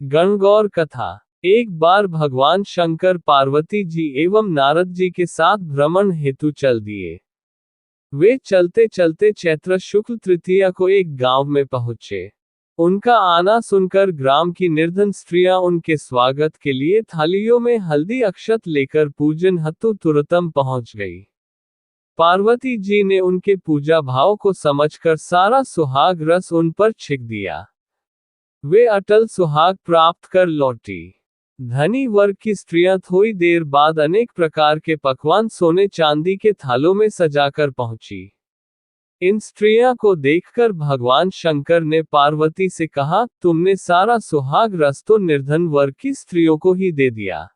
गणगौर कथा। एक बार भगवान शंकर पार्वती जी एवं नारद जी के साथ भ्रमण हेतु चल दिए। वे चलते चलते चैत्र शुक्ल तृतीया को एक गांव में पहुंचे। उनका आना सुनकर ग्राम की निर्धन स्त्रियां उनके स्वागत के लिए थालियों में हल्दी अक्षत लेकर पूजन हेतु तुरतम पहुंच गई। पार्वती जी ने उनके पूजा भाव को समझकर सारा सुहाग रस उन पर छिक दिया। वे अटल सुहाग प्राप्त कर लौटी। धनी वर्ग की स्त्रियां थोड़ी देर बाद अनेक प्रकार के पकवान सोने चांदी के थालों में सजाकर पहुंची। इन स्त्रियां को देखकर भगवान शंकर ने पार्वती से कहा, तुमने सारा सुहाग रस तो निर्धन वर्ग की स्त्रियों को ही दे दिया,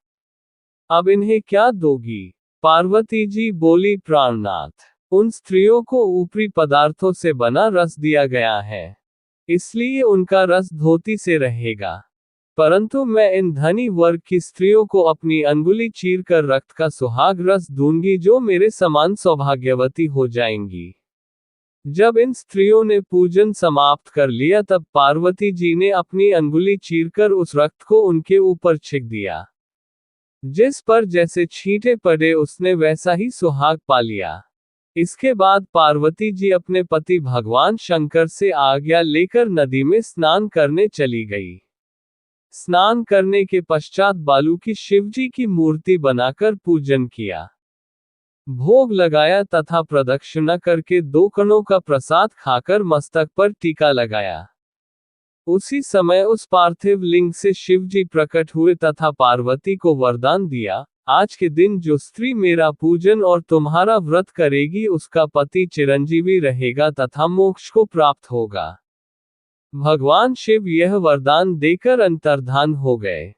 अब इन्हें क्या दोगी? पार्वती जी बोली, प्राणनाथ, उन स्त्रियों को ऊपरी पदार्थों से बना रस दिया गया है, इसलिए उनका रस धोती से रहेगा, परंतु मैं इन धनी वर्ग की स्त्रियों को अपनी अंगुली चीर कर रक्त का सुहाग रस दूंगी, जो मेरे समान सौभाग्यवती हो जाएंगी। जब इन स्त्रियों ने पूजन समाप्त कर लिया तब पार्वती जी ने अपनी अंगुली चीरकर उस रक्त को उनके ऊपर छिक दिया। जिस पर जैसे छींटे पड़े उसने वैसा ही सुहाग पा लिया। इसके बाद पार्वती जी अपने पति भगवान शंकर से आज्ञा लेकर नदी में स्नान करने चली गई। स्नान करने के पश्चात बालू की शिवजी की मूर्ति बनाकर पूजन किया, भोग लगाया तथा प्रदक्षिणा करके 2 कणों का प्रसाद खाकर मस्तक पर टीका लगाया। उसी समय उस पार्थिव लिंग से शिवजी प्रकट हुए तथा पार्वती को वरदान दिया, आज के दिन जो स्त्री मेरा पूजन और तुम्हारा व्रत करेगी उसका पति चिरंजीवी रहेगा तथा मोक्ष को प्राप्त होगा। भगवान शिव यह वरदान देकर अंतर्धान हो गए।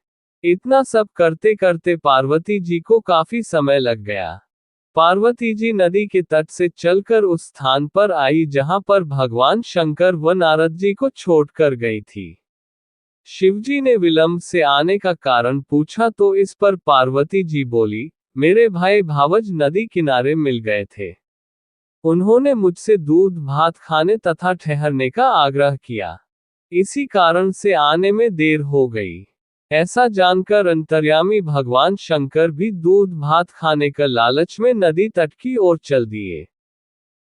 इतना सब करते करते पार्वती जी को काफी समय लग गया। पार्वती जी नदी के तट से चलकर उस स्थान पर आई जहां पर भगवान शंकर व नारद जी को छोड़कर गई थी। शिवजी ने विलंब से आने का कारण पूछा तो इस पर पार्वती जी बोली, मेरे भाई भावज नदी किनारे मिल गए थे। उन्होंने मुझसे दूध भात खाने तथा ठहरने का आग्रह किया, इसी कारण से आने में देर हो गई। ऐसा जानकर अंतर्यामी भगवान शंकर भी दूध भात खाने का लालच में नदी तट की ओर चल दिए।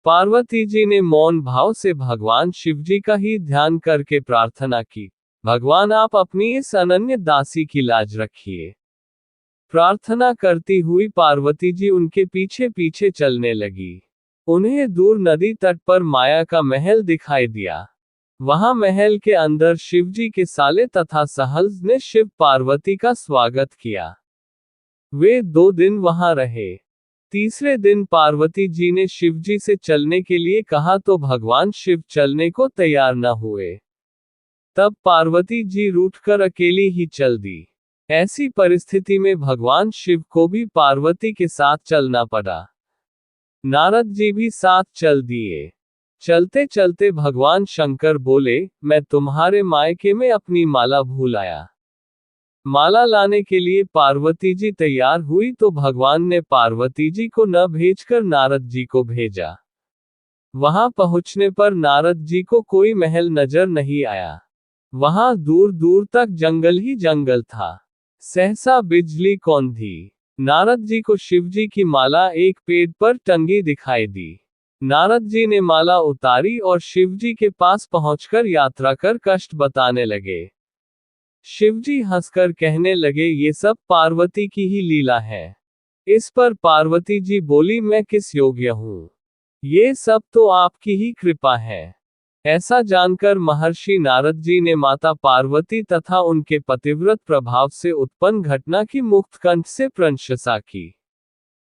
पार्वती जी ने मौन भाव से भगवान शिवजी का ही ध्यान करके प्रार्थना की, भगवान आप अपनी इस अनन्य दासी की लाज रखिए। प्रार्थना करती हुई पार्वती जी उनके पीछे पीछे चलने लगी। उन्हें दूर नदी तट पर माया का महल दिखाई दिया। वहां महल के अंदर शिवजी के साले तथा सहल्स ने शिव पार्वती का स्वागत किया। वे 2 दिन वहां रहे। तीसरे दिन पार्वती जी ने शिवजी से चलने के लिए कहा तो भगवान शिव चलने को तैयार न हुए। तब पार्वती जी रूठकर अकेली ही चल दी। ऐसी परिस्थिति में भगवान शिव को भी पार्वती के साथ चलना पड़ा। नारद जी भी साथ चल दिए। चलते चलते भगवान शंकर बोले, मैं तुम्हारे मायके में अपनी माला भूल आया। माला लाने के लिए पार्वती जी तैयार हुई तो भगवान ने पार्वती जी को न भेजकर नारद जी को भेजा। वहां पहुंचने पर नारद जी को कोई महल नजर नहीं आया। वहां दूर दूर तक जंगल ही जंगल था। सहसा बिजली कौंधी। नारद जी को शिवजी की माला एक पेड़ पर टंगी दिखाई दी। नारद जी ने माला उतारी और शिवजी के पास पहुंचकर यात्रा कर कष्ट बताने लगे। शिवजी हंसकर कहने लगे, ये सब पार्वती की ही लीला है। इस पर पार्वती जी बोली, मैं किस योग्य हूं? ये सब तो आपकी ही कृपा है। ऐसा जानकर महर्षि नारद जी ने माता पार्वती तथा उनके पतिव्रत प्रभाव से उत्पन्न घटना की मुक्त कंठ से प्रशंसा की।